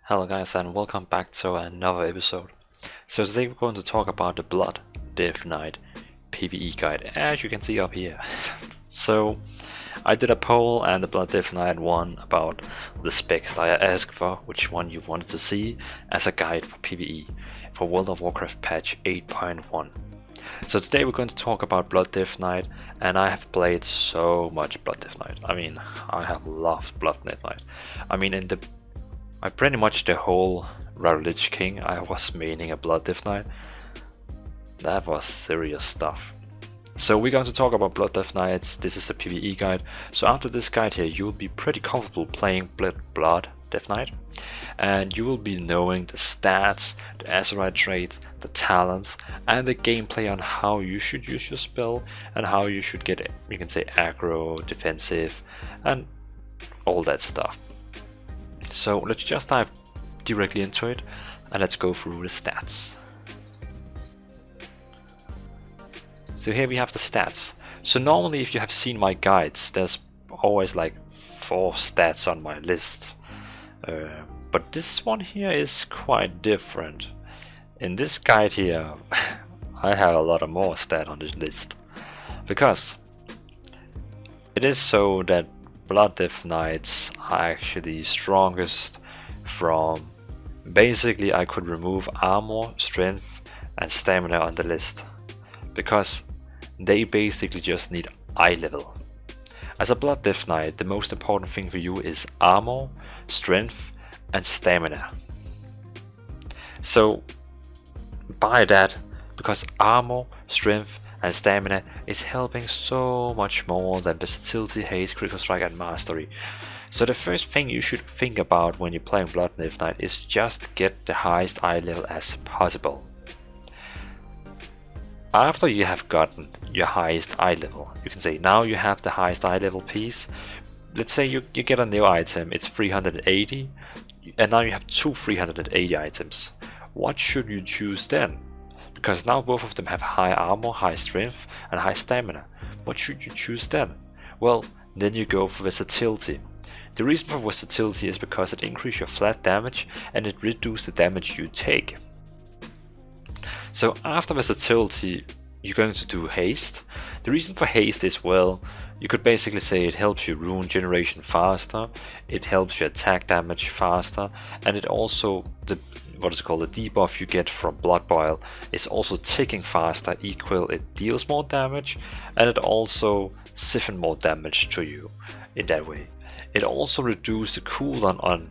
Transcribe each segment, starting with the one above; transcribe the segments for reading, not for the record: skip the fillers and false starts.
Hello guys and welcome back to another episode. So today we're going to talk about the Blood Death Knight PvE guide, as you can see up here. So I did a poll and the Blood Death Knight won about the specs that I asked for, which one you wanted to see as a guide for PvE for World of Warcraft patch 8.1. So today we're going to talk about Blood Death Knight, and I have played so much Blood Death Knight. I mean, I have loved Blood Death Knight. I mean, I pretty much the whole Lich King I was maining a Blood Death Knight. That was serious stuff. So we're going to talk about Blood Death Knights. This is a PvE guide. So after this guide here, you'll be pretty comfortable playing Blood Death Knight, and you will be knowing the stats, the Azeroth traits, the talents, and the gameplay on how you should use your spell and how you should get it. You can say aggro, defensive, and all that stuff. So let's just dive directly into it and let's go through the stats. So here we have the stats. So normally if you have seen my guides, there's always like 4 stats on my list. But this one here is quite different. In this guide here, I have a lot of more stats on this list. Because it is so that Blood Death Knights are actually strongest from basically I could remove armor, strength and stamina on the list, because they basically just need eye level. As a Blood Death Knight, the most important thing for you is armor, strength and stamina. So by that, because armor, strength and stamina is helping so much more than versatility, haste, critical strike and mastery. So the first thing you should think about when you're playing Blood Death Knight is just get the highest eye level as possible. After you have gotten your highest eye level, you can say now you have the highest eye level piece. Let's say you get a new item, it's 380, and now you have 2 380 items. What should you choose then? Because now both of them have high armor, high strength and high stamina. What should you choose then? Well, then you go for versatility. The reason for versatility is because it increases your flat damage and it reduces the damage you take. So after versatility, you're going to do haste. The reason for haste is, well, you could basically say it helps your rune generation faster, it helps your attack damage faster, and it also, the debuff you get from Blood Boil is also ticking faster, equal it deals more damage, and it also siphons more damage to you in that way. It also reduces the cooldown on,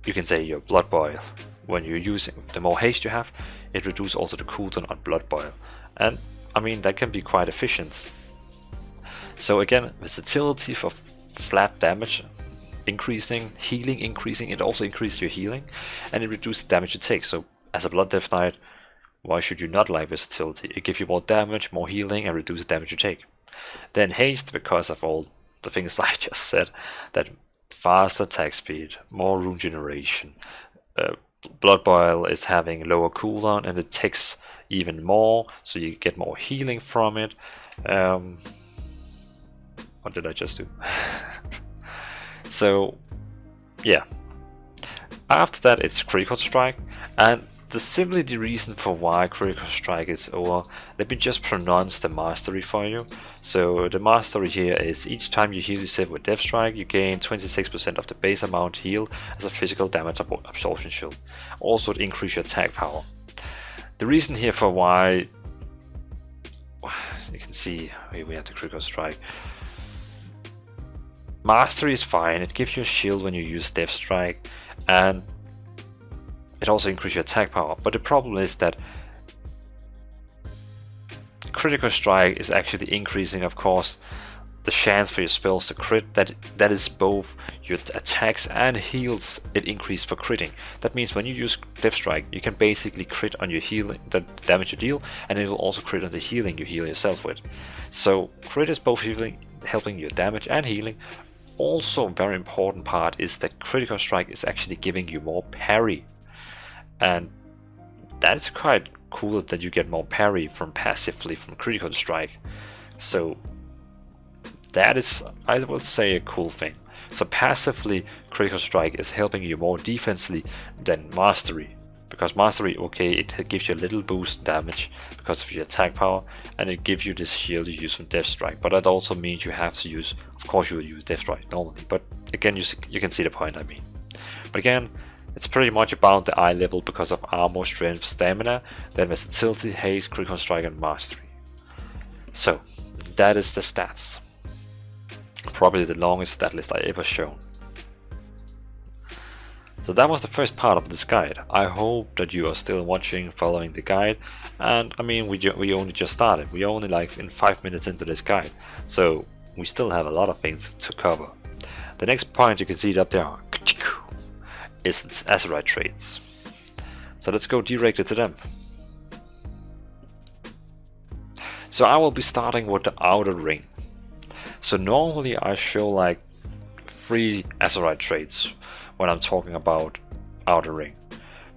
you can say, your Blood Boil. When you're using, the more haste you have, it reduces also the cooldown on Blood Boil. And I mean, that can be quite efficient. So again, versatility for flat damage increasing, healing increasing, it also increases your healing and it reduces the damage you take. So as a Blood Death Knight, why should you not like versatility? It gives you more damage, more healing and reduces the damage you take. Then haste, because of all the things I just said, that fast attack speed, more rune generation. Blood Boil is having lower cooldown and it takes even more, so you get more healing from it. What did I just do? So yeah, after that it's critical strike, and simply the reason for why critical strike is over, let me just pronounce the mastery for you. So the mastery here is each time you heal yourself with Death Strike, you gain 26% of the base amount healed as a physical damage absorption shield. Also it increases your attack power. The reason here for why, you can see here we have the critical strike. Mastery is fine, it gives you a shield when you use Death Strike, and it also increases your attack power. But the problem is that critical strike is actually increasing, of course, the chance for your spells to crit. That is both your attacks and heals, it increases for critting. That means when you use Death Strike, you can basically crit on your healing, the damage you deal, and it will also crit on the healing you heal yourself with. So crit is both healing, helping your damage and healing. Also, a very important part is that critical strike is actually giving you more parry, and that's quite cool that you get more parry from passively from critical strike. So that is, I would say, a cool thing. So passively, Critical Strike is helping you more defensively than Mastery. Because Mastery, okay, it gives you a little boost in damage because of your attack power, and it gives you this shield you use from Death Strike. But that also means you have to use, of course you will use Death Strike normally, but again you can see the point I mean. But again, it's pretty much about the eye level because of armor, strength, stamina, then versatility, haste, critical strike, and mastery. So that is the stats. Probably the longest stat list I ever shown. So that was the first part of this guide. I hope that you are still watching, following the guide. And I mean, we only just started. We only like in 5 minutes into this guide. So we still have a lot of things to cover. The next point you can see it up there is its Azeroth traits. So let's go directly to them. So I will be starting with the outer ring. So normally I show like 3 Azeroth traits when I'm talking about outer ring.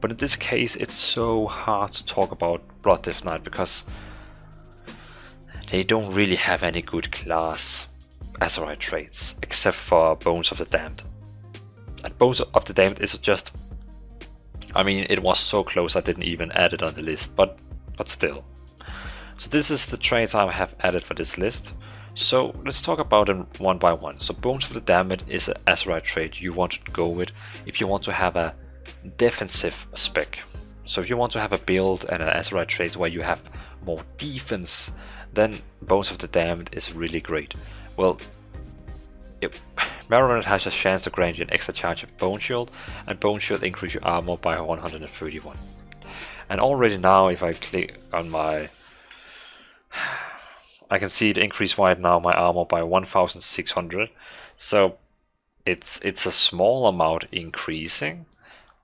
But in this case it's so hard to talk about Blood Death Knight because they don't really have any good class Azeroth traits except for Bones of the Damned. And Bones of the Damned is just, I mean, it was so close I didn't even add it on the list, but still. So this is the traits I have added for this list. So let's talk about them one by one. So Bones of the Damned is an Azeroth trait you want to go with if you want to have a defensive spec. So if you want to have a build and an Azeroth trait where you have more defense, then Bones of the Damned is really great. Well, Marrow has a chance to grant you an extra charge of Bone Shield, and Bone Shield increase your armor by 131. And already now if I click on my, I can see it increase right now my armor by 1600. So it's a small amount increasing,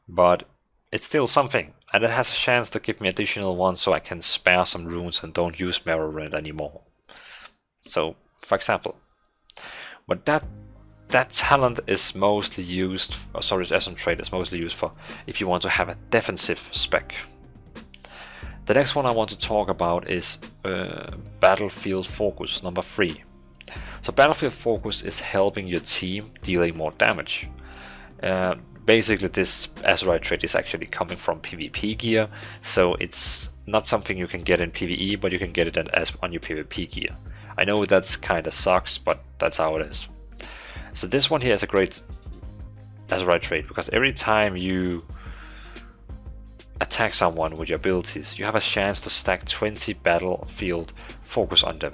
but it's still something, and it has a chance to give me additional ones so I can spare some runes and don't use Marrow anymore. So for example, but that talent is mostly used, sorry, Ascent trait is mostly used for if you want to have a defensive spec. The next one I want to talk about is Battlefield Focus, number 3. So Battlefield Focus is helping your team dealing more damage. Basically this Azeroth trait is actually coming from PvP gear, so it's not something you can get in PvE, but you can get it on your PvP gear. I know that's kind of sucks, but that's how it is. So this one here is a great Azeroth trait because every time you attack someone with your abilities, you have a chance to stack 20 Battlefield Focus on them.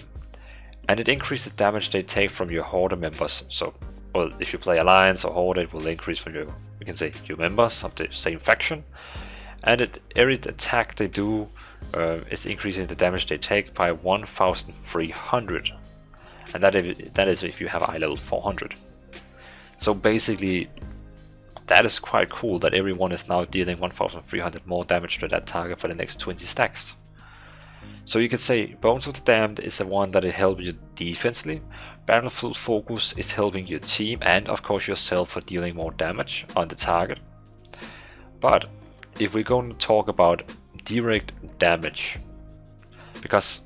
And it increases the damage they take from your Horde members. So, well, if you play Alliance or Horde, it will increase from your, you can say, your members of the same faction. And every attack they do is increasing the damage they take by 1300. And that is if you have eye level 400. So basically, that is quite cool that everyone is now dealing 1300 more damage to that target for the next 20 stacks. So you could say Bones of the Damned is the one that helps you defensively. Battlefield Focus is helping your team and of course yourself for dealing more damage on the target. But if we're going to talk about direct damage, because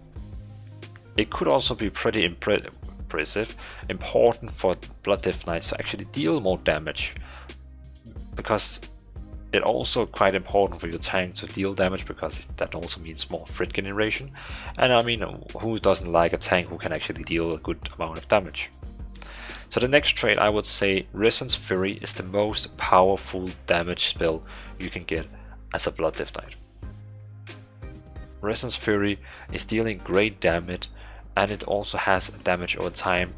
it could also be pretty impressive, important for Blood Death Knights to actually deal more damage, because it also quite important for your tank to deal damage, because that also means more crit generation. And I mean, who doesn't like a tank who can actually deal a good amount of damage? So the next trait, I would say Resonance Fury is the most powerful damage spell you can get as a Blood Death Knight. Resonance Fury is dealing great damage, and it also has damage over time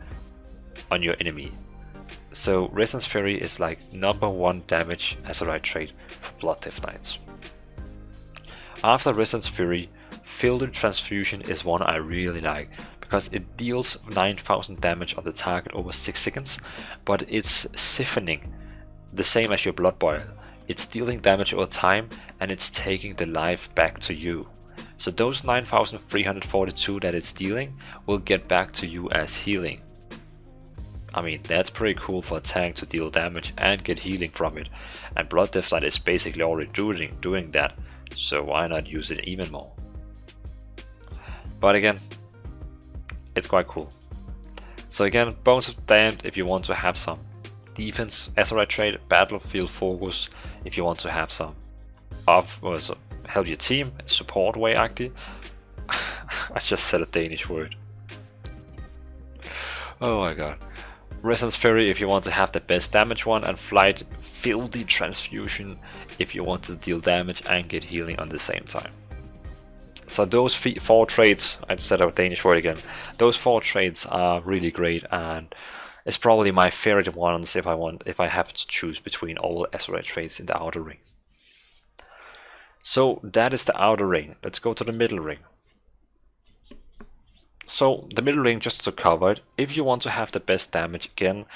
on your enemy. So Resonance Fury is like #1 damage Azeroth trait for Blood Death Knights. After Resonance Fury, Filtered Transfusion is one I really like, because it deals 9000 damage on the target over 6 seconds, but it's siphoning, the same as your Blood Boil. It's dealing damage over time, and it's taking the life back to you. So those 9342 that it's dealing will get back to you as healing. I mean, that's pretty cool for a tank to deal damage and get healing from it, and Blood Death Knight is basically already doing that, so why not use it even more? But again, it's quite cool. So again, Bones of the Damned if you want to have some defense Azeroth trait, battlefield focus, if you want to have some of or so help your team, support way active. I just said a Danish word. Oh my god. Resonance Fury if you want to have the best damage one, and Flight Filthy Transfusion if you want to deal damage and get healing on the same time. So those 4 traits, I said a Danish word again, those 4 traits are really great, and it's probably my favorite ones if I have to choose between all Azeroth traits in the outer ring. So that is the outer ring. Let's go to the middle ring. So the middle ring, just to cover it, if you want to have the best damage again,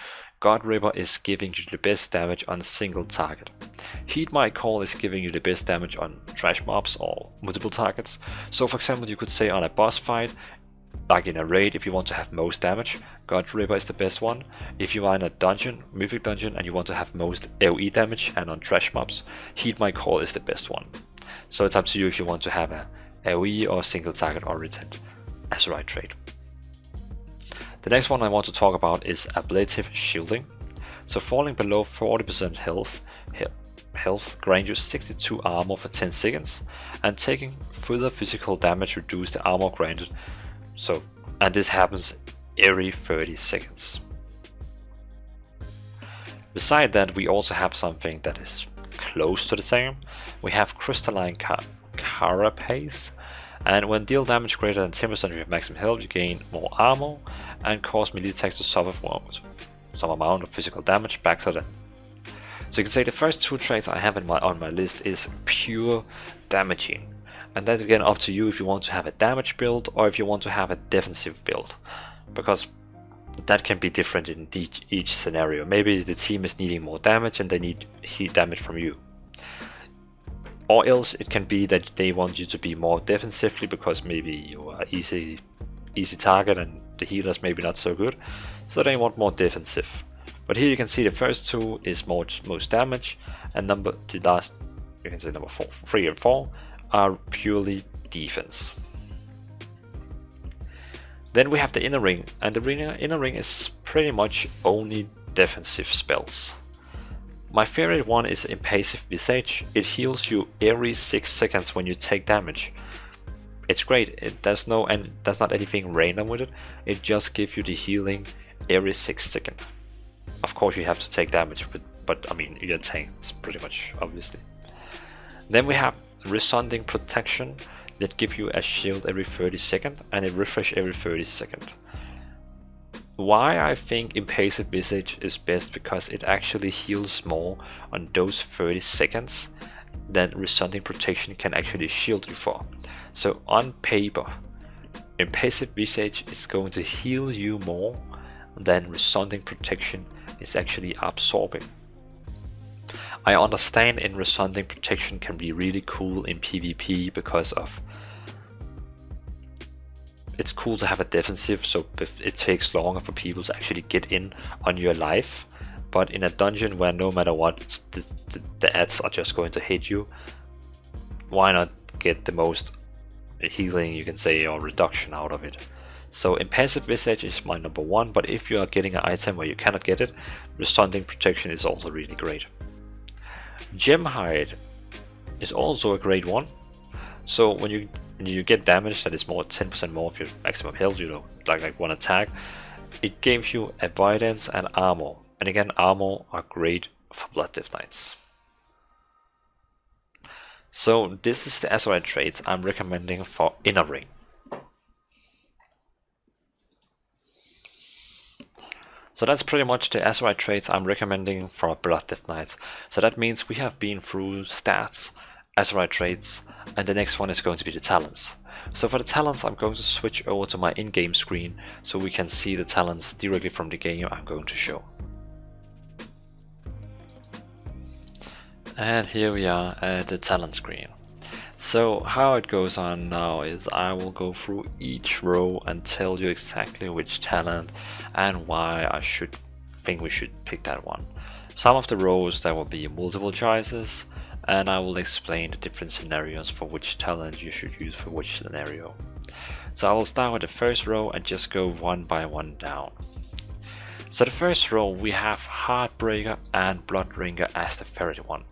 God Ripper is giving you the best damage on a single target. Heed My Call is giving you the best damage on trash mobs or multiple targets. So for example, you could say on a boss fight, like in a raid, if you want to have most damage, God Ripper is the best one. If you are in a dungeon, mythic dungeon, and you want to have most AoE damage and on trash mobs, Heed My Call is the best one. So it's up to you if you want to have a AoE or single target oriented Azeroth trait. The next one I want to talk about is Ablative Shielding. So falling below 40% health grants you 62 armor for 10 seconds, and taking further physical damage reduce the armor granted. And this happens every 30 seconds. Beside that, we also have something that is close to the same. We have Crystalline Carapace, and when deal damage greater than 10% of your maximum health, you gain more armor and cause melee attacks to suffer from some amount of physical damage back to them. So you can say the first 2 traits I have on my list is pure damaging, and that's again up to you if you want to have a damage build or if you want to have a defensive build, because that can be different in each scenario. Maybe the team is needing more damage and they need heat damage from you. Or else it can be that they want you to be more defensively because maybe you are easy target and the healer's maybe not so good, so they want more defensive. But here you can see the first 2 is most damage, and the last, you can say number 3 and 4 are purely defense. Then we have the inner ring, and the inner ring is pretty much only defensive spells. My favorite one is Impassive Visage. It heals you every 6 seconds when you take damage. It's great. There's not anything random with it. It just gives you the healing every 6 seconds. Of course you have to take damage, but I mean you're tanks pretty much, obviously. Then we have Resounding Protection that gives you a shield every 30 seconds and a refresh every 30 seconds. Why I think Impassive Visage is best, because it actually heals more on those 30 seconds than Resounding Protection can actually shield you for. So on paper, Impassive Visage is going to heal you more than Resounding Protection is actually absorbing. I understand in Resounding Protection can be really cool in PvP because of it's cool to have a defensive, so it takes longer for people to actually get in on your life. But in a dungeon where no matter what, the ads are just going to hit you, why not get the most healing, you can say, or reduction out of it? So Impassive Visage is my number 1, but if you are getting an item where you cannot get it, Resounding Protection is also really great. Gemhide is also a great one. So when you get damage that is more 10% more of your maximum health, you know, like one attack, it gives you avoidance and armor. And again, armor are great for Blood Knights. So this is the Azeroth traits I'm recommending for inner ring. So that's pretty much the Azeroth traits I'm recommending for Blood Knights. So that means we have been through stats, Azeroth traits, and the next one is going to be the talents. So for the talents, I'm going to switch over to my in-game screen so we can see the talents directly from the game I'm going to show. And here we are at the talent screen. So how it goes on now is I will go through each row and tell you exactly which talent and why I think we should pick that one. Some of the rows there will be multiple choices, and I will explain the different scenarios for which talent you should use for which scenario. So I will start with the first row and just go one by one down. So the first row we have Heartbreaker and Bloodbringer as the favorite one.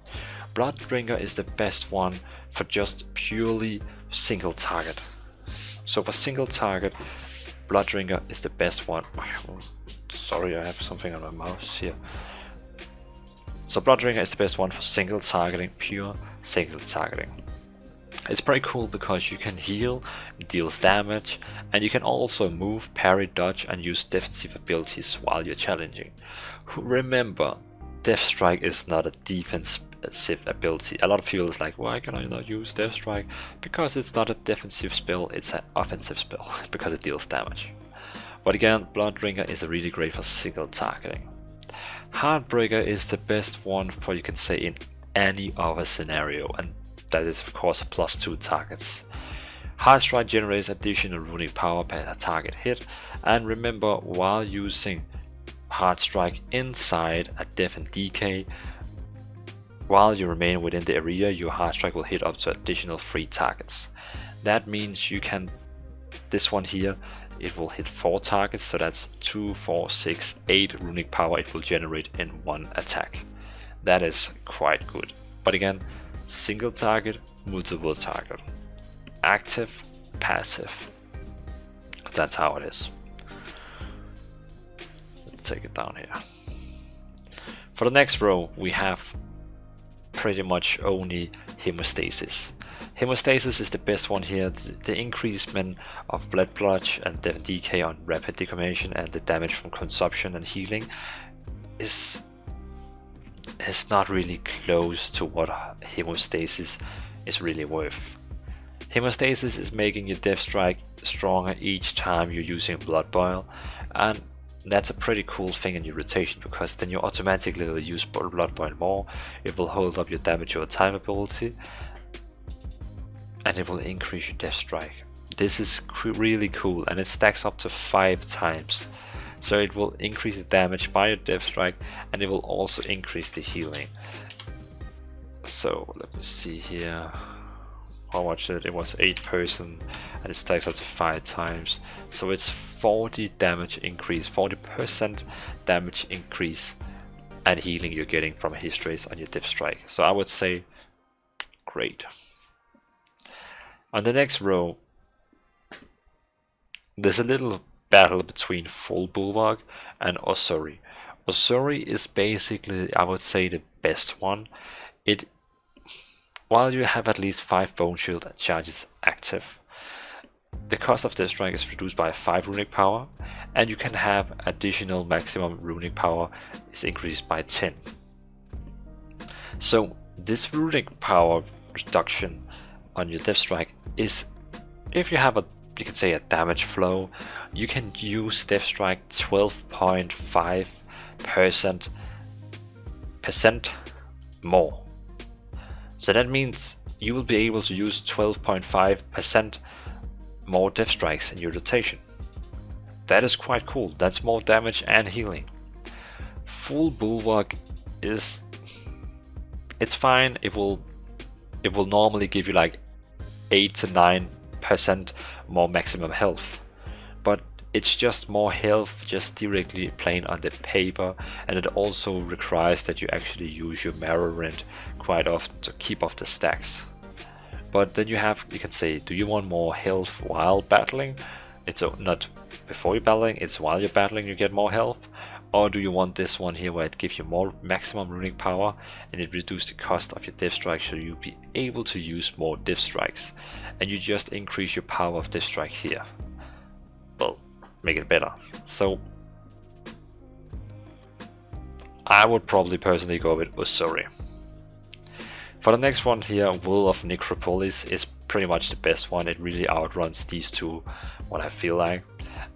Bloodbringer is the best one for just purely single target. So for single target, Bloodbringer is the best one. Sorry, I have something on my mouse here. So Bloodbringer is the best one for single targeting, pure single targeting. It's pretty cool because you can heal, deals damage, and you can also move, parry, dodge, and use defensive abilities while you're challenging. Remember, Death Strike is not a defensive ability. A lot of people is like, why can I not use Death Strike? Because it's not a defensive spell, it's an offensive spell, because it deals damage. But again, Bloodbringer is really great for single targeting. Heartbreaker is the best one for, you can say, in any other scenario, and that is of course +2 targets. Heartstrike generates additional runic power per target hit, and remember, while using Heartstrike inside a Death and DK, while you remain within the area, your Heartstrike will hit up to additional 3 targets. That means you can, this one here, it will hit 4 targets, so that's 2, 4, 6, 8 runic power it will generate in one attack. That is quite good. But again, single target, multiple target, active, passive. That's how it is. Let's take it down here. For the next row, we have pretty much only Hemostasis. Hemostasis is the best one here. The increasement of blood plunge and DK on rapid decommission and the damage from consumption and healing is not really close to what Hemostasis is really worth. Hemostasis is making your Death Strike stronger each time you're using Blood Boil, and that's a pretty cool thing in your rotation, because then you automatically will use Blood Boil more, it will hold up your damage over time ability, and it will increase your Death Strike. This is really cool, and it stacks up to 5 times. So it will increase the damage by your Death Strike, and it will also increase the healing. So let me see here. How much it was 8%, and it stacks up to 5 times. So it's 40 damage increase, 40% damage increase and healing you're getting from his trace on your Death Strike. So I would say great. On the next row, there's a little battle between Full Bulwark and Osuri. Osuri is basically, I would say, the best one. While you have at least 5 Bone Shield and charges active, the cost of Death Strike is reduced by 5 runic power, and you can have additional maximum runic power is increased by 10. So this runic power reduction on your Death Strike is, if you have a, you can say, a damage flow, you can use Death Strike 12.5% more. So that means you will be able to use 12.5% more Death Strikes in your rotation. That is quite cool. That's more damage and healing. Full Bulwark is, it's fine. It will normally give you like 8 to 9% more maximum health, but it's just more health just directly plain on the paper, and it also requires that you actually use your Marrow Rend quite often to keep off the stacks. But then you can say, do you want more health while battling? It's not before you're battling, it's while you're battling you get more health. Or do you want this one here where it gives you more maximum runic power and it reduces the cost of your Death Strike, so you'll be able to use more Death Strikes, and you just increase your power of Death Strike here. Well, make it better. So I would probably personally go with Osuri. For the next one here, Will of Necropolis is pretty much the best one. It really outruns these two, what I feel like.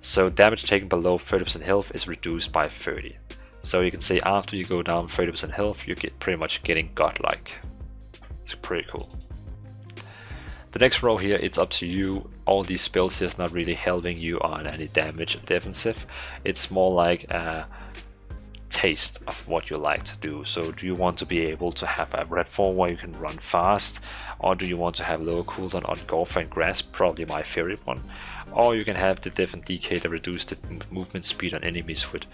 So damage taken below 30% health is reduced by 30. So you can say after you go down 30% health, you get pretty much getting godlike. It's pretty cool. The next row here, it's up to you. All these spells here is not really helping you on any damage or defensive. It's more like a taste of what you like to do. So do you want to be able to have a red form where you can run fast, or do you want to have lower cooldown on Gorfa and Grass, probably my favorite one, or you can have the Death and DK that reduce the movement speed on enemies with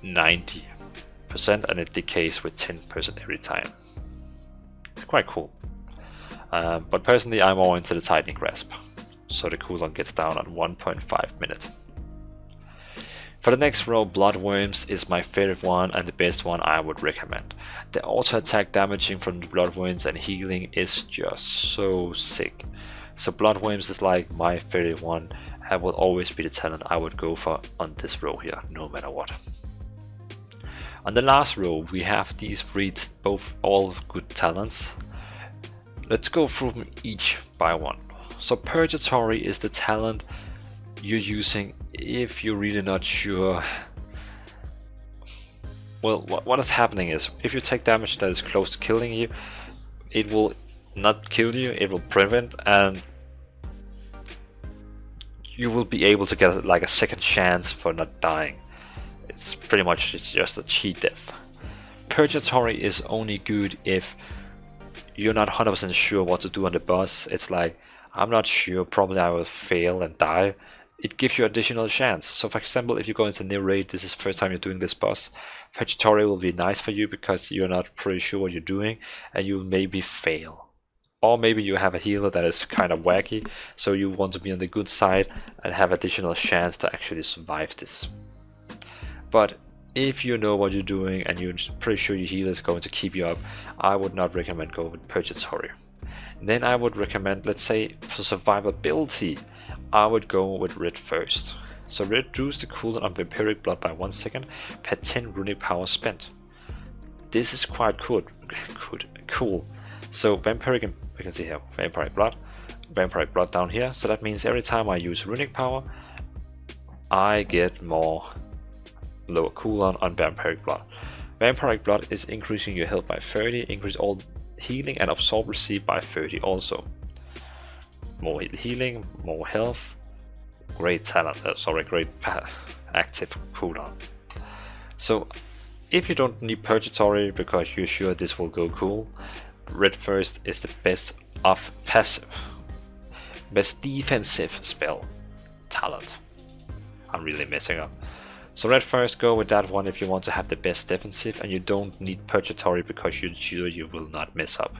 90%, and it decays with 10% every time. It's quite cool. But personally, I'm more into the Tightening Grasp, so the cooldown gets down at 1.5 minutes. For the next row, Bloodworms is my favorite one and the best one I would recommend. The auto attack damaging from the Bloodworms and healing is just so sick. So Bloodworms is like my favorite one and will always be the talent I would go for on this row here, no matter what. On the last row, we have these three, all good talents. Let's go through them each by one. So Purgatory is the talent you're using if you're really not sure. Well, what is happening is, if you take damage that is close to killing you, it will not kill you, it will prevent, and you will be able to get like a second chance for not dying. It's pretty much just a cheat death. Purgatory is only good if you're not 100% sure what to do on the boss. It's like, I'm not sure, probably I will fail and die. It gives you additional chance. So for example, if you go into new raid, this is the first time you're doing this boss, Purgatory will be nice for you because you're not pretty sure what you're doing and you'll maybe fail. Or maybe you have a healer that is kind of wacky, so you want to be on the good side and have additional chance to actually survive this. But if you know what you're doing and you're pretty sure your healer is going to keep you up, I would not recommend go with Purgatory. Then I would recommend, let's say for survivability, I would go with Red first. So reduce the cooldown on Vampiric Blood by 1 second per 10 runic power spent. This is quite cool. So Vampiric, we can see here, Vampiric Blood down here. So that means every time I use runic power, I get more lower cooldown on Vampiric Blood. Vampiric Blood is increasing your health by 30, increase all healing and absorb receive by 30 also. More healing, more health, great talent, great active cooldown. So if you don't need Purgatory because you're sure this will go cool, Red First is the best defensive spell talent. I'm really messing up. So Red First, go with that one if you want to have the best defensive and you don't need Purgatory because you're sure you will not mess up.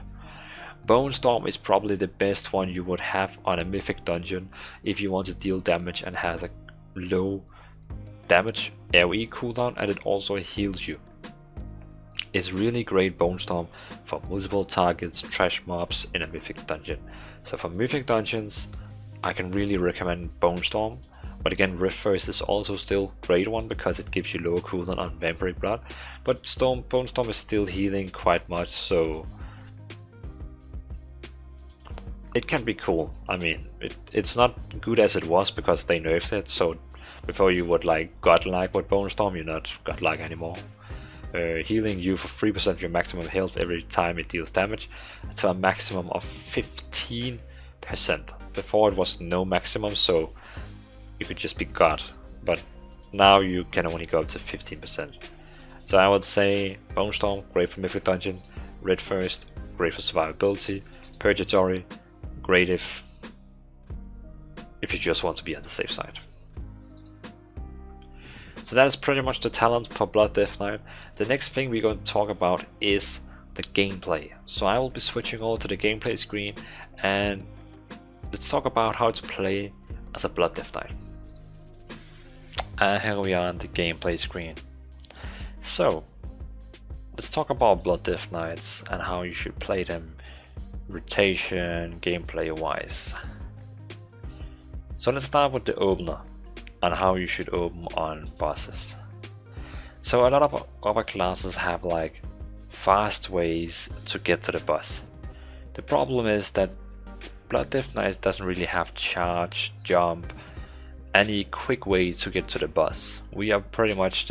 Bone Storm is probably the best one you would have on a mythic dungeon if you want to deal damage and has a low damage AoE cooldown, and it also heals you. It's really great Bone Storm for multiple targets, trash mobs in a mythic dungeon. So for mythic dungeons, I can really recommend Bone Storm. But again, Rift First is also still a great one because it gives you lower cooldown on Vampiric Blood. But Bone Storm is still healing quite much, so it can be cool. I mean, it's not good as it was because they nerfed it. So before you would like godlike with Bone Storm, you're not godlike anymore. Healing you for 3% of your maximum health every time it deals damage to a maximum of 15%. Before it was no maximum, so you could just be god, but now you can only go up to 15%. So I would say Bone Storm, great for Mythic Dungeon, Red First, great for survivability, Purgatory, great if you just want to be on the safe side. So that is pretty much the talent for Blood Death Knight. The next thing we're going to talk about is the gameplay. So I will be switching over to the gameplay screen and let's talk about how to play as a Blood Death Knight. And here we are on the gameplay screen. So let's talk about Blood Death Knights and how you should play them, rotation, gameplay wise. So let's start with the opener and how you should open on bosses. So a lot of other classes have like fast ways to get to the boss. The problem is that Blood Death Knight doesn't really have charge, jump, any quick way to get to the boss. We are pretty much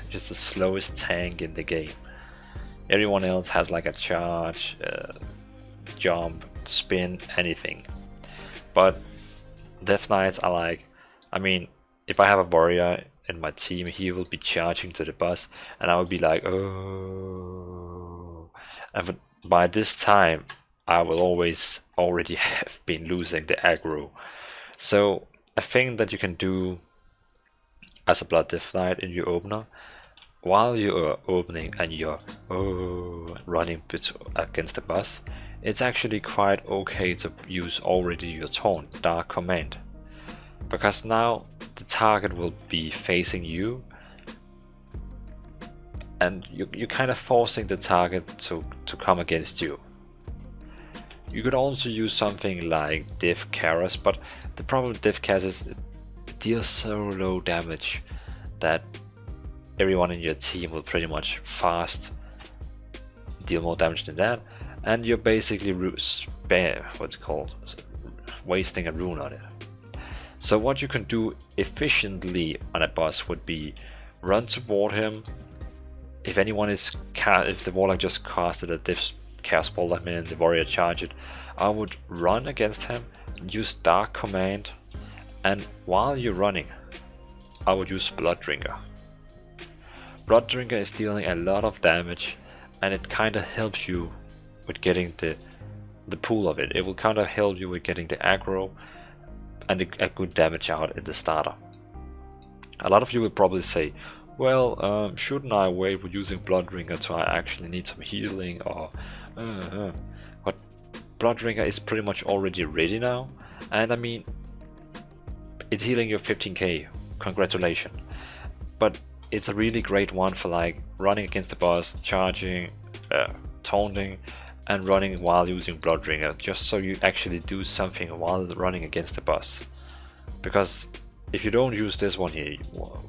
just the slowest tank in the game. Everyone else has like a charge, jump, spin, anything. But Death Knights are like, I mean, if I have a warrior in my team, he will be charging to the boss and I will be like, oh. And by this time, I will already have been losing the aggro. So a thing that you can do as a Blood Death Knight in your opener while you're opening and you're running against the boss, it's actually quite okay to use already your taunt dark command, because now the target will be facing you and you're kind of forcing the target to come against you. You could also use something like Div Karas, but the problem with Div Karas is it deals so low damage that everyone in your team will pretty much fast deal more damage than that, and you're basically wasting a rune on it. So what you can do efficiently on a boss would be run toward him. If the warlock just casted a Div Chaos Bolt and the warrior charge it, I would run against him, use Dark Command, and while you're running, I would use Blood Drinker. Blood Drinker is dealing a lot of damage, and it kind of helps you with getting the pool of it. It will kind of help you with getting the aggro and a good damage out in the starter. A lot of you will probably say, well, shouldn't I wait with using Blood Drinker till I actually need some healing, or but Blood Drinker is pretty much already ready now, and I mean, it's healing your 15k, congratulations. But it's a really great one for like running against the boss, charging, taunting, and running while using Blood Drinker, just so you actually do something while running against the boss. Because if you don't use this one here,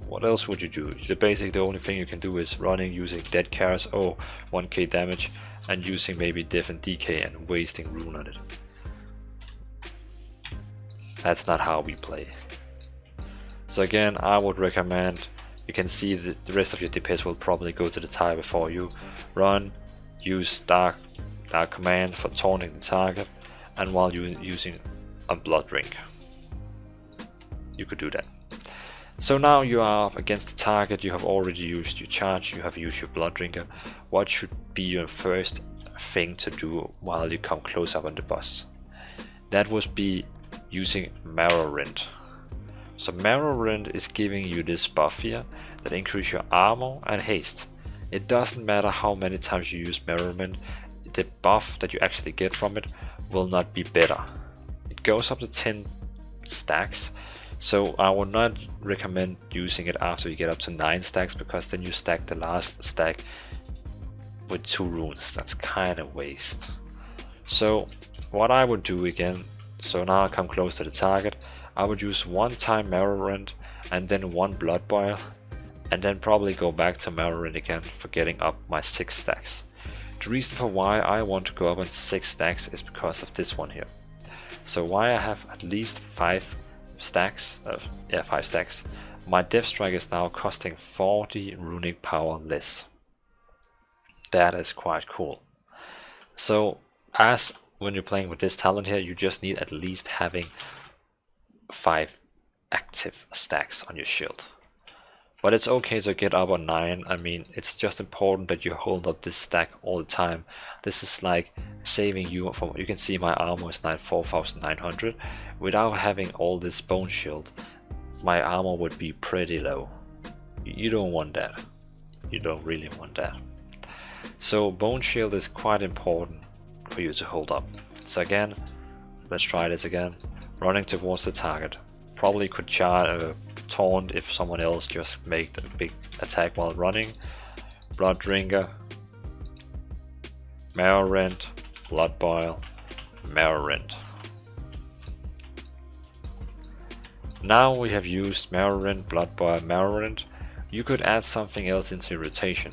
what else would you do? Basically the only thing you can do is running using Dead Karas, 1k damage, and using maybe Div and DK and wasting rune on it. That's not how we play. So again, I would recommend, you can see that the rest of your DPS will probably go to the tire before you. Run, use Dark Command for taunting the target, and while you're using a Blood Drink, you could do that. So now you are up against the target, you have already used your charge, you have used your Blood Drinker. What should be your first thing to do while you come close up on the boss? That would be using Marrow Rend. So Marrow Rend is giving you this buff here that increases your armor and haste. It doesn't matter how many times you use Marrow Rend, the buff that you actually get from it will not be better. It goes up to 10 stacks, so I would not recommend using it after you get up to 9 stacks, because then you stack the last stack with 2 runes. That's kind of waste. So what I would do again, so now I come close to the target, I would use 1 time Marrow Rend and then 1 Blood Boil, and then probably go back to Marrow Rend again for getting up my 6 stacks. The reason for why I want to go up on 6 stacks is because of this one here. So why I have at least 5 stacks, 5 stacks, my Death Strike is now costing 40 runic power less. That is quite cool. So as when you're playing with this talent here, you just need at least having 5 active stacks on your shield. But it's okay to get up on 9. I mean, it's just important that you hold up this stack all the time. This is like saving you from, you can see my armor is 4,900. Without having all this bone shield, my armor would be pretty low. You don't want that. You don't really want that. So bone shield is quite important for you to hold up. So again, let's try this again. Running towards the target. Probably could taunt if someone else just made a big attack while running. Blood Drinker, Marrow Rend, Blood Boil, Marrow Rend. Now we have used Marrow Rend, Blood Boil, Marrow Rend. You could add something else into your rotation.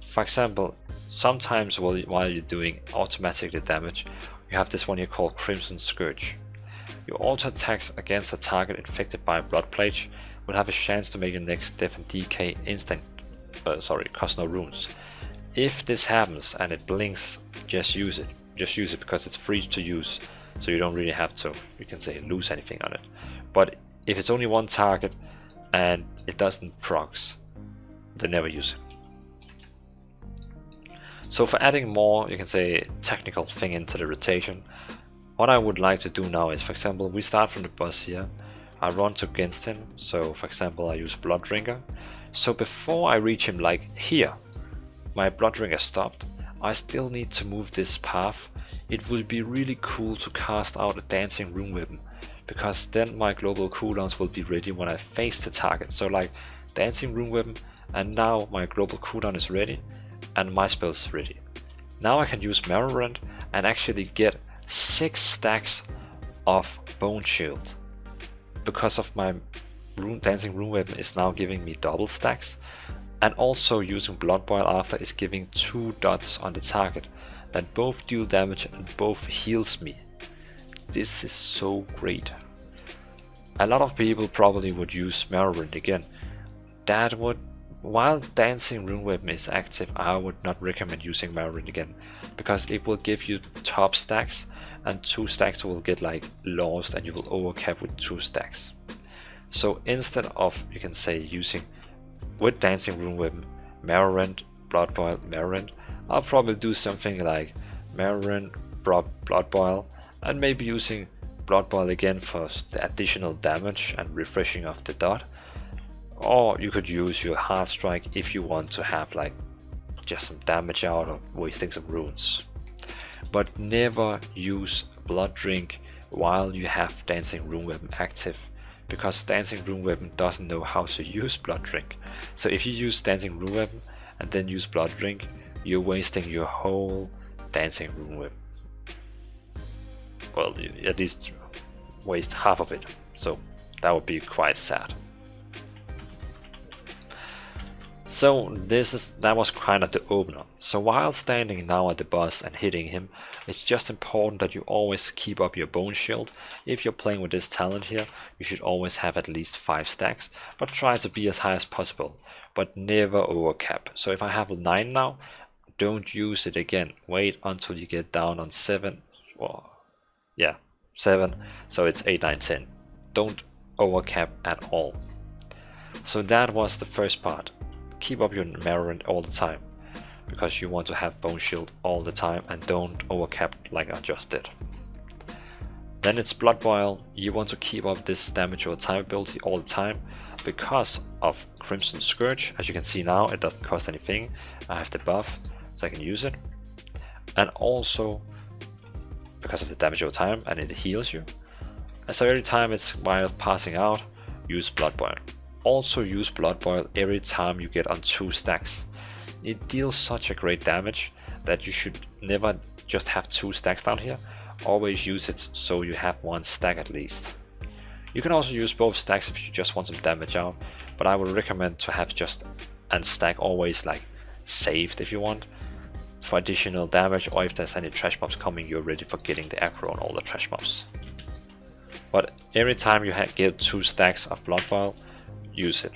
For example, sometimes while you're doing automatically damage, you have this one here called Crimson Scourge. Your auto attacks against a target infected by Blood Plague will have a chance to make your next Def and DK instant, cost no runes. If this happens and it blinks, just use it. Just use it because it's free to use, so you don't really have to, you can say, lose anything on it. But if it's only one target and it doesn't procs, then never use it. So for adding more, you can say, technical thing into the rotation, what I would like to do now is, for example, we start from the boss here, I run against him, so for example I use Blood Drinker, So before I reach him, like here, my Bloodringer stopped, I still need to move this path. It will be really cool to cast out a Dancing Rune Weapon, because then my global cooldowns will be ready when I face the target. So like Dancing Rune Weapon, and now my global cooldown is ready and my spell is ready. Now I can use Marrow Rend and actually get 6 stacks of Bone Shield, because of my Dancing Rune Weapon is now giving me double stacks, and also using Blood Boil after is giving 2 dots on the target that both deal damage and both heals me. This is so great. A lot of people probably would use Marrow Rend again. That would, while Dancing Rune Weapon is active, I would not recommend using Marrow Rend again, because it will give you top stacks and 2 stacks will get like lost and you will overcap with 2 stacks. So instead of, you can say, using with Dancing Rune Weapon, Marrow Rend, Blood Boil, Marrow Rend, I'll probably do something like Marrow Rend, Blood Boil, and maybe using Blood Boil again for the additional damage and refreshing of the dot. Or you could use your Heart Strike if you want to have like just some damage out of wasting some runes. But never use Blood Drink while you have Dancing Rune Weapon active, because Dancing Rune Weapon doesn't know how to use Blood Drink. So if you use Dancing Rune Weapon and then use Blood Drink, you're wasting your whole Dancing Rune Weapon. Well, you at least waste half of it, so that would be quite sad. So that was kind of the opener. So while standing now at the boss and hitting him, it's just important that you always keep up your Bone Shield. If you're playing with this talent here, you should always have at least 5 stacks, but try to be as high as possible, but never overcap. So if I have 9 now, don't use it again. Wait until you get down on 7, or yeah, 7, so it's 8, 9, 10. Don't overcap at all. So that was the first part. Keep up your Marrow Rend all the time, because you want to have Bone Shield all the time and don't overcap like I just did. Then it's Blood Boil. You want to keep up this damage over time ability all the time because of Crimson Scourge. As you can see now, it doesn't cost anything. I have the buff, so I can use it. And also because of the damage over time, and it heals you. And so every time it's while passing out, use Blood Boil. Also use Blood Boil every time you get on 2 stacks. It deals such a great damage that you should never just have 2 stacks down here. Always use it so you have 1 stack at least. You can also use both stacks if you just want some damage out, but I would recommend to have just a stack always like saved if you want, for additional damage, or if there's any trash mobs coming, you're ready for getting the aggro on all the trash mobs. But every time you get 2 stacks of Blood Boil, use it.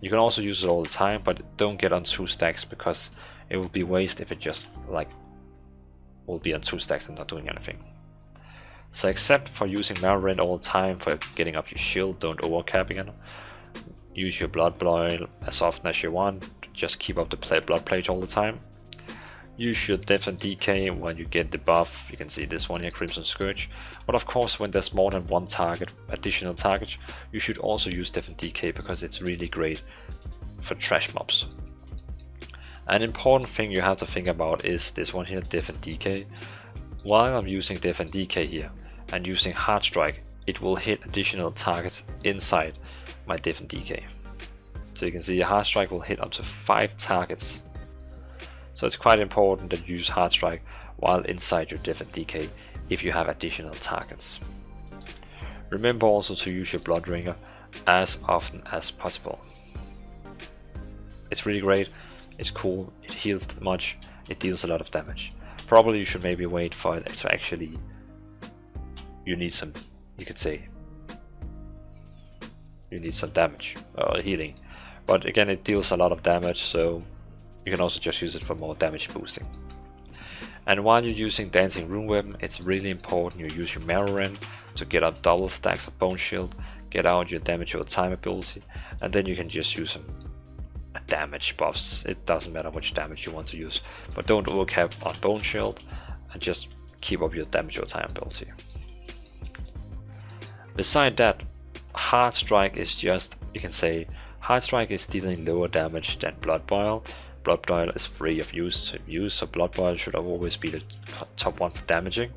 You can also use it all the time, but don't get on 2 stacks, because it will be waste if it just like will be on 2 stacks and not doing anything. So except for using Marrow Rend all the time for getting up your shield, don't overcap again. Use your Blood Boil as often as you want, just keep up the Blood Plate all the time. Use your Death and Decay when you get the buff. You can see this one here, Crimson Scourge. But of course, when there's more than 1 target, additional target, you should also use Death and Decay, because it's really great for trash mobs. An important thing you have to think about is this one here, Death and Decay. While I'm using Death and Decay here and using Heart Strike, it will hit additional targets inside my Death and Decay. So you can see a Heart Strike will hit up to 5 targets. So it's quite important that you use Heart Strike while inside your Death and Decay if you have additional targets. Remember also to use your Bloodringer as often as possible. It's really great, it's cool, it heals much, it deals a lot of damage. Probably you should maybe wait for it to actually, you need some, you could say, you need some damage or healing. But again, it deals a lot of damage, so you can also just use it for more damage boosting. And while you're using Dancing Rune Weapon, it's really important you use your Marrow Rend to get up double stacks of Bone Shield, get out your damage over time ability, and then you can just use some damage buffs. It doesn't matter which damage you want to use, but don't overcap on Bone Shield and just keep up your damage over time ability. Beside that, Heart Strike is just, you can say, Hard Strike is dealing lower damage than Blood Boil. Blood Boil is free of use to use, so Blood Boil should always be the top one for damaging.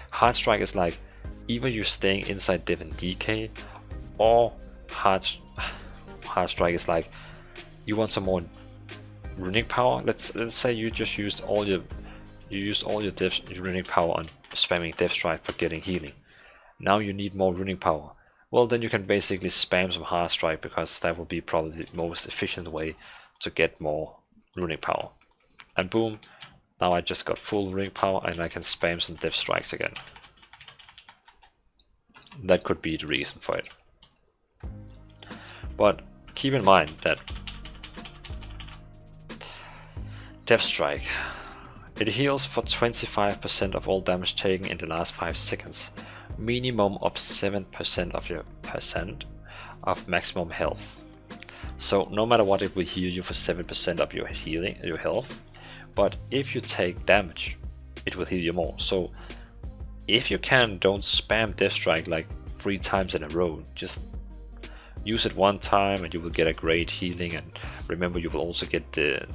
Hard Strike is like either you're staying inside Div and DK, or Hard Strike is like you want some more runic power. Let's say you just used all your runic power on spamming Death Strike for getting healing. Now you need more runic power. Well, then you can basically spam some Hard Strike, because that will be probably the most efficient way to get more runic power. And boom, now I just got full runic power and I can spam some Death Strikes again. That could be the reason for it. But keep in mind that Death Strike, it heals for 25% of all damage taken in the last 5 seconds, minimum of 7% of your percent of maximum health. So no matter what, it will heal you for 7% of your health, but if you take damage, it will heal you more. So if you can, don't spam Death Strike like 3 times in a row. Just use it one time and you will get a great healing, and remember you will also get the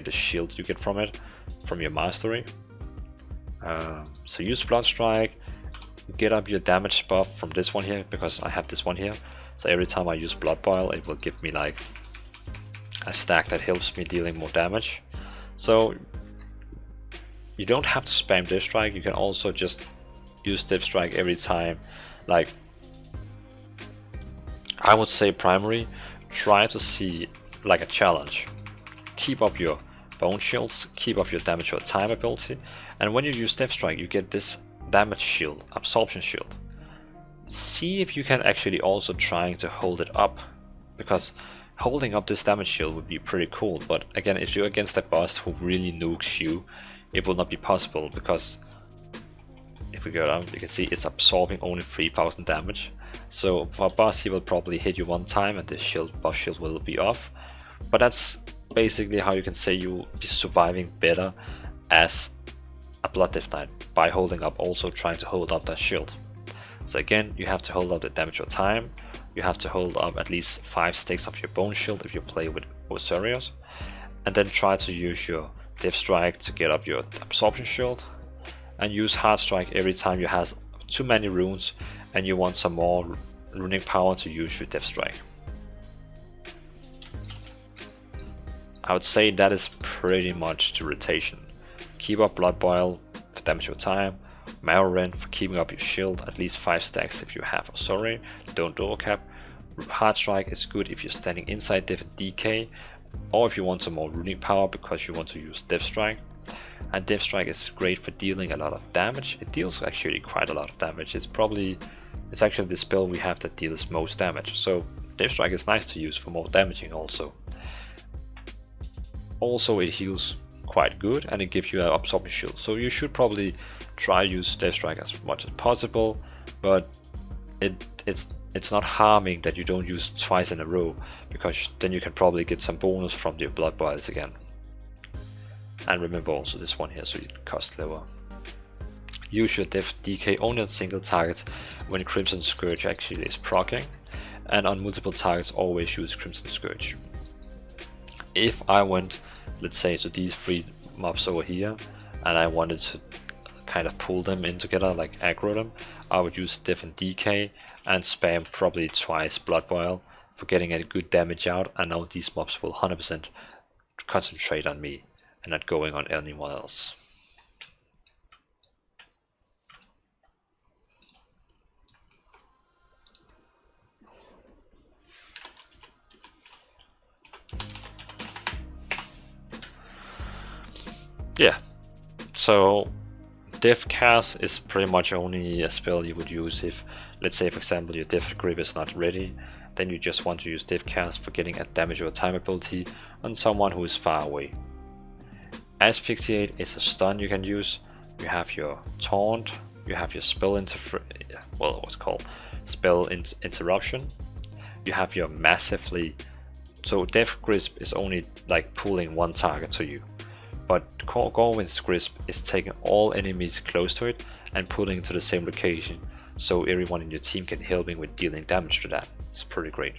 shield you get from it, from your mastery. So use Blood Strike, get up your damage buff from this one here, because I have this one here. So every time I use Blood Boil, it will give me like a stack that helps me dealing more damage. So you don't have to spam Death Strike, you can also just use Death Strike every time. Like, I would say primary, try to see like a challenge. Keep up your bone shields, keep up your damage or time ability, and when you use Death Strike you get this damage shield, absorption shield. See if you can actually also trying to hold it up, because holding up this damage shield would be pretty cool. But again, if you're against a boss who really nukes you, it will not be possible, because if we go down, you can see it's absorbing only 3000 damage. So for a boss, he will probably hit you one time and the buff shield will be off. But that's basically how you can say you'll be surviving better as a Blood Death Knight, by holding up, also trying to hold up that shield. So again, you have to hold up the damage or time, you have to hold up at least 5 stacks of your bone shield if you play with Azeroth, and then try to use your Death Strike to get up your absorption shield, and use Hard Strike every time you have too many runes and you want some more runic power to use your Death Strike. I would say that is pretty much the rotation. Keep up Blood Boil for damage your time, Marrow Rend for keeping up your shield, at least 5 stacks if you have a sorry, don't overcap. Hard Strike is good if you're standing inside Div and DK, or if you want some more runic power because you want to use Death Strike. And Death Strike is great for dealing a lot of damage. It deals actually quite a lot of damage. It's actually the spell we have that deals most damage. So Death Strike is nice to use for more damaging also. Also it heals quite good and it gives you an absorption shield. So you should probably try use Death Strike as much as possible, but it's not harming that you don't use twice in a row, because then you can probably get some bonus from your Blood Boils again. And remember also this one here, so it costs lower. Use your Death DK only on single targets when Crimson Scourge actually is proccing, and on multiple targets always use Crimson Scourge. If I went, let's say, to these 3 mobs over here, and I wanted to kind of pull them in together, like aggro them, I would use Death and DK and spam probably twice Blood Boil for getting a good damage out, and now these mobs will 100% concentrate on me and not going on anyone else. Yeah, so Death Cast is pretty much only a spell you would use if, let's say for example, your Death Grip is not ready, then you just want to use Death Cast for getting a damage or time ability on someone who is far away. Asphyxiate is a stun you can use. You have your Taunt, you have your spell interruption, you have your massively. So Death Grip is only like pulling one target to you, but Gorwin's Grip is taking all enemies close to it and pulling to the same location, so everyone in your team can help him with dealing damage to that. It's pretty great.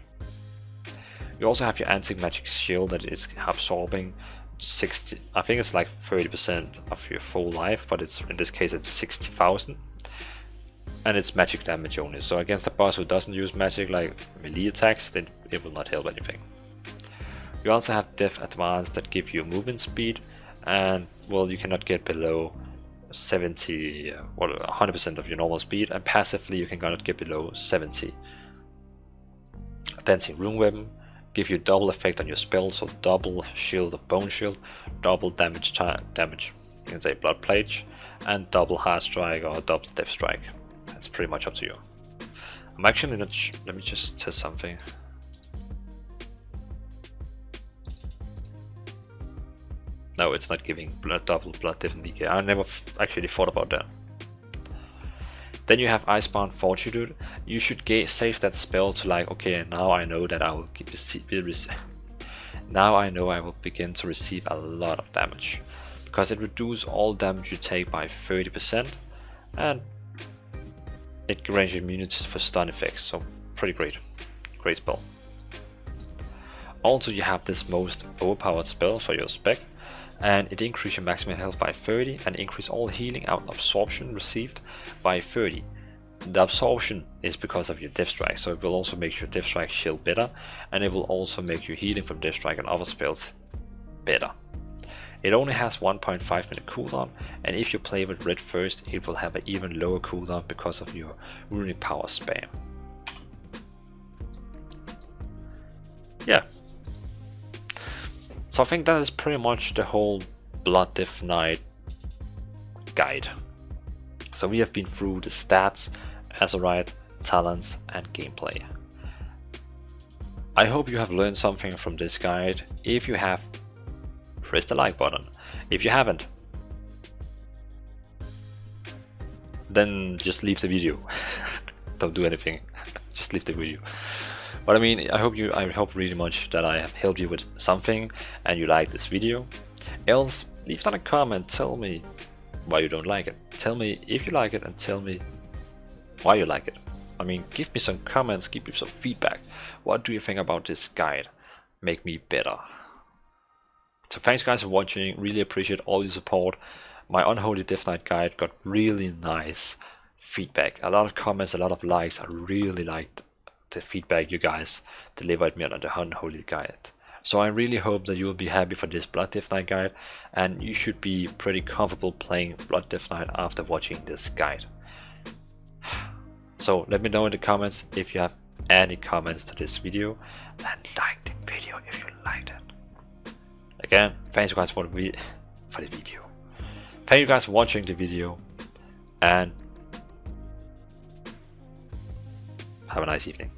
You also have your anti-magic shield that is absorbing 60, I think it's like 30% of your full life, but it's in this case it's 60,000. And it's magic damage only, so against a boss who doesn't use magic like melee attacks, then it will not help anything. You also have Death Advance that give you movement speed, and well, you cannot get below 100% of your normal speed, and passively you cannot get below 70. Dancing Rune Weapon give you double effect on your spell, so double shield of Bone Shield, double damage, you can say Blood Plate, and double Hard Strike or double Death Strike. It's pretty much up to you. I'm actually not let me just test something. No, it's not giving double blood diff and DK. I never actually thought about that. Then you have Icebound Fortitude. You should save that spell to like, okay, now I know that I will now I know I will begin to receive a lot of damage, because it reduces all damage you take by 30%, and it grants you immunity for stun effects, so pretty great spell. Also, you have this most overpowered spell for your spec, and it increases your maximum health by 30 and increase all healing out absorption received by 30. The absorption is because of your Death Strike, so it will also make your Death Strike shield better, and it will also make your healing from Death Strike and other spells better. It only has 1.5 minute cooldown, and if you play with red first, it will have an even lower cooldown because of your runic power spam. Yeah. So I think that is pretty much the whole Blood Death Knight guide. So we have been through the stats, Azeroth, talents, and gameplay. I hope you have learned something from this guide. If you have, press the like button. If you haven't, then just leave the video. Don't do anything, just leave the video. But I mean, I hope really much that I have helped you with something and you like this video. Else, leave down a comment, tell me why you don't like it. Tell me if you like it and tell me why you like it. I mean, give me some comments, give me some feedback. What do you think about this guide? Make me better. So thanks guys for watching, really appreciate all your support. My Unholy Death Knight guide got really nice feedback. A lot of comments, a lot of likes. I really liked the feedback you guys delivered me on the Unholy guide. So I really hope that you will be happy for this Blood Death Knight guide, and you should be pretty comfortable playing Blood Death Knight after watching this guide. So let me know in the comments if you have any comments to this video, and like the video if you liked it. Again, thanks you guys for the video. Thank you guys for watching the video, and have a nice evening.